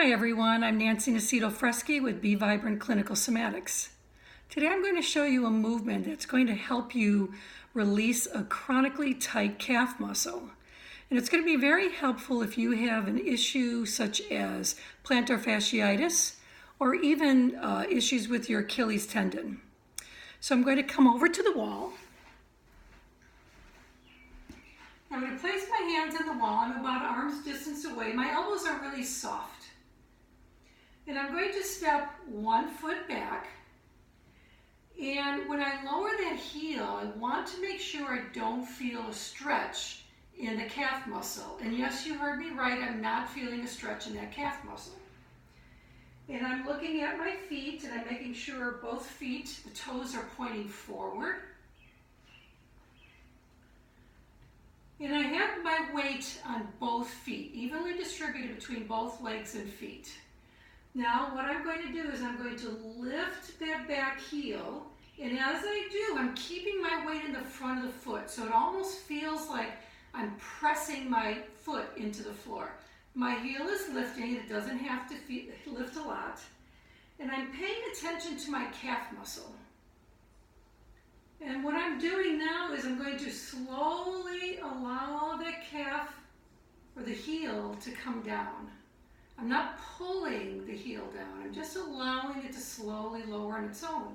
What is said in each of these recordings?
Hi everyone, I'm Nancy Nacito-Freschi with Be Vibrant Clinical Somatics. Today I'm going to show you a movement that's going to help you release a chronically tight calf muscle. And it's going to be very helpful if you have an issue such as plantar fasciitis or even issues with your Achilles tendon. So I'm going to come over to the wall. I'm going to place my hands on the wall. I'm about arm's distance away. My elbows are really soft. And I'm going to step 1 foot back. And when I lower that heel, I want to make sure I don't feel a stretch in the calf muscle. And yes, you heard me right, I'm not feeling a stretch in that calf muscle. And I'm looking at my feet and I'm making sure both feet, the toes are pointing forward. And I have my weight on both feet, evenly distributed between both legs and feet. Now what I'm going to do is I'm going to lift that back heel, and as I do, I'm keeping my weight in the front of the foot, so it almost feels like I'm pressing my foot into the floor. My heel is lifting, it doesn't have to lift a lot, and I'm paying attention to my calf muscle. And what I'm doing now is I'm going to slowly allow the calf or the heel to come down. I'm not pulling the heel down, I'm just allowing it to slowly lower on its own.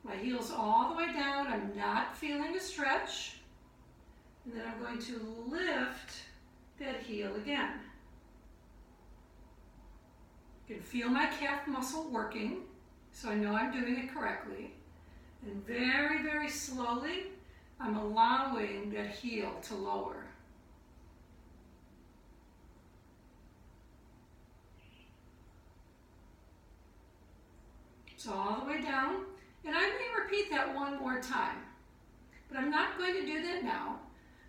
My heel's all the way down, I'm not feeling a stretch. And then I'm going to lift that heel again. You can feel my calf muscle working, so I know I'm doing it correctly. And very, very slowly, I'm allowing that heel to lower. So all the way down, and I may repeat that one more time, but I'm not going to do that now.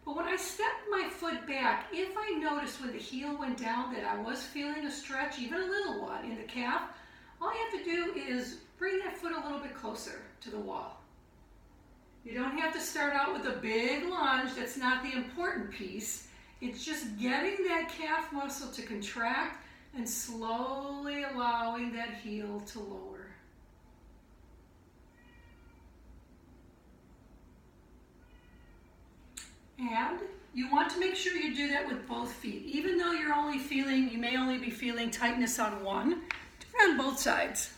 But when I step my foot back, if I notice when the heel went down that I was feeling a stretch, even a little one, in the calf, all you have to do is bring that foot a little bit closer to the wall. You don't have to start out with a big lunge, that's not the important piece. It's just getting that calf muscle to contract and slowly allowing that heel to lower. And you want to make sure you do that with both feet. Even though you may only be feeling tightness on one, do it on both sides.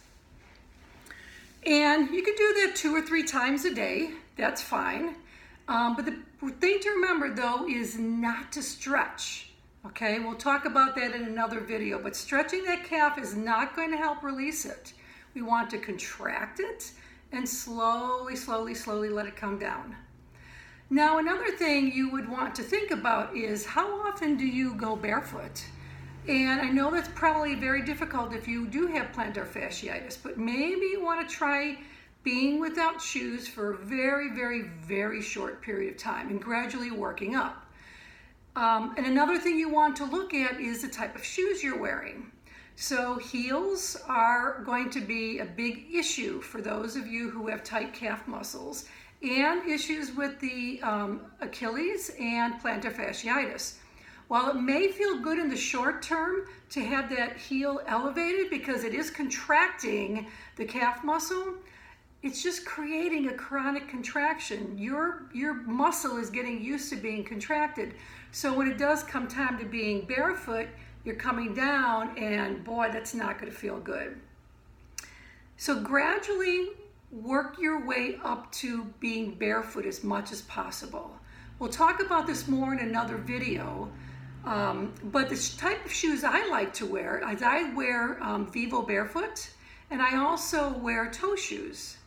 And you can do that 2 or 3 times a day. That's fine. But the thing to remember though is not to stretch. Okay, we'll talk about that in another video, but stretching that calf is not going to help release it. We want to contract it and slowly, slowly, slowly let it come down. Now another thing you would want to think about is how often do you go barefoot? And I know that's probably very difficult if you do have plantar fasciitis, but maybe you want to try being without shoes for a very, very, very short period of time and gradually working up. And another thing you want to look at is the type of shoes you're wearing. So heels are going to be a big issue for those of you who have tight calf muscles and issues with the Achilles and plantar fasciitis. While it may feel good in the short term to have that heel elevated because it is contracting the calf muscle, it's just creating a chronic contraction. Your muscle is getting used to being contracted. So when it does come time to being barefoot, you're coming down and boy, that's not going to feel good. So gradually work your way up to being barefoot as much as possible. We'll talk about this more in another video. But the type of shoes I like to wear is I wear Vivo barefoot, and I also wear toe shoes.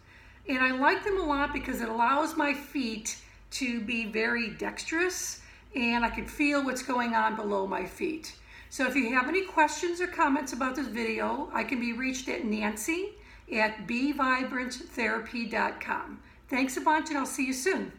And I like them a lot because it allows my feet to be very dexterous and I can feel what's going on below my feet. So if you have any questions or comments about this video, I can be reached at Nancy@bevibrantTherapy.com. Thanks a bunch and I'll see you soon.